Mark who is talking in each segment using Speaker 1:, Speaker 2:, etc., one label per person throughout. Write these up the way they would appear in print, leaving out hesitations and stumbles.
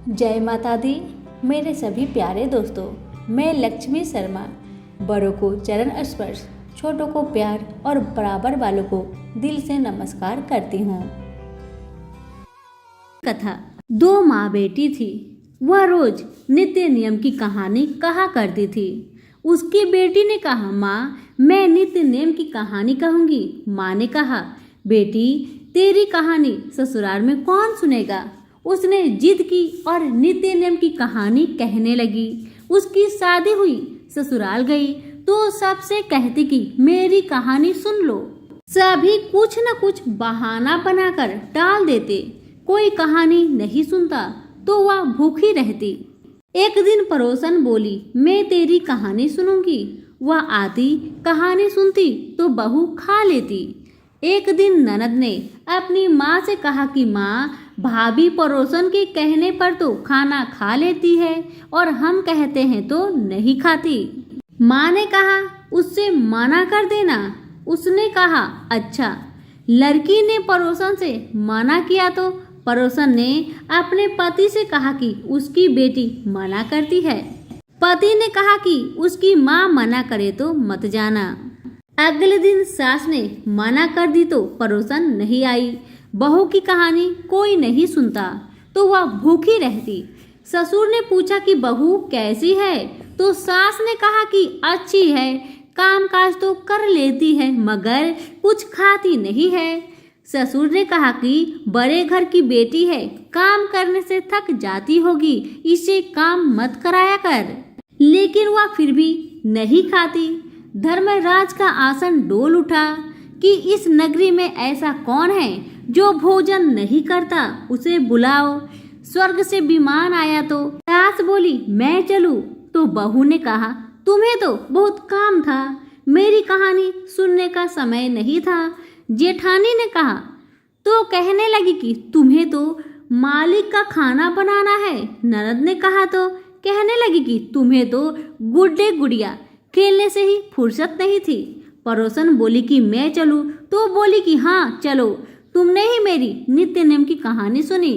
Speaker 1: जय माता दी। मेरे सभी प्यारे दोस्तों, मैं लक्ष्मी शर्मा बड़ों को चरण स्पर्श, छोटों को प्यार और बराबर वालों को दिल से नमस्कार करती हूँ। कथा। दो माँ बेटी थी। वह रोज नित्य नियम की कहानी कहा करती थी। उसकी बेटी ने कहा, माँ मैं नित्य नियम की कहानी कहूँगी। माँ ने कहा, बेटी तेरी कहानी ससुराल में कौन सुनेगा। उसने जिद की और नित्य नियम की कहानी कहने लगी। उसकी शादी हुई, ससुराल गई तो सबसे कहती कि मेरी कहानी सुन लो। सभी कुछ न कुछ बहाना बनाकर टाल देते। कोई कहानी नहीं सुनता तो वह भूखी रहती। एक दिन पड़ोसन बोली, मैं तेरी कहानी सुनूंगी। वह आती, कहानी सुनती तो बहू खा लेती। एक दिन ननद ने अपनी माँ से कहा कि माँ भाभी पड़ोसन के कहने पर तो खाना खा लेती है और हम कहते हैं तो नहीं खाती। माँ ने कहा, उससे मना कर देना। उसने कहा, अच्छा। लड़की ने पड़ोसन से मना किया तो पड़ोसन ने अपने पति से कहा कि उसकी बेटी मना करती है। पति ने कहा कि उसकी माँ मना करे तो मत जाना। अगले दिन सास ने मना कर दी तो पड़ोसन नहीं आई। बहू की कहानी कोई नहीं सुनता तो वह भूखी रहती। ससुर ने पूछा कि बहू कैसी है तो सास ने कहा कि अच्छी है, काम काज तो कर लेती है मगर कुछ खाती नहीं है। ससुर ने कहा कि बड़े घर की बेटी है, काम करने से थक जाती होगी, इसे काम मत कराया कर। लेकिन वह फिर भी नहीं खाती। धर्मराज का आसन डोल उठा कि इस नगरी में ऐसा कौन है जो भोजन नहीं करता, उसे बुलाओ। स्वर्ग से विमान आया तो सास बोली, मैं चलूं। तो बहू ने कहा, तुम्हें तो बहुत काम था, मेरी कहानी सुनने का समय नहीं था। जेठानी ने कहा तो कहने लगी कि तुम्हें तो मालिक का खाना बनाना है। ननद ने कहा तो कहने लगी कि तुम्हें तो गुड्डे गुड़िया खेलने से ही फुर्सत नहीं थी। पड़ोसन बोली कि मैं चलूं तो बोली कि हाँ चलो, तुमने ही मेरी नित्य नियम की कहानी सुनी।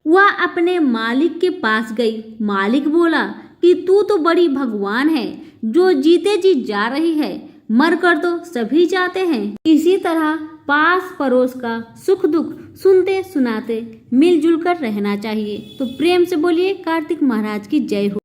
Speaker 1: वह अपने मालिक के पास गई। मालिक बोला कि तू तो बड़ी भगवान है जो जीते जी जा रही है, मर कर तो सभी जाते हैं। इसी तरह पास पड़ोस का सुख दुख सुनते सुनाते मिलजुल कर रहना चाहिए। तो प्रेम से बोलिए कार्तिक महाराज की जय हो।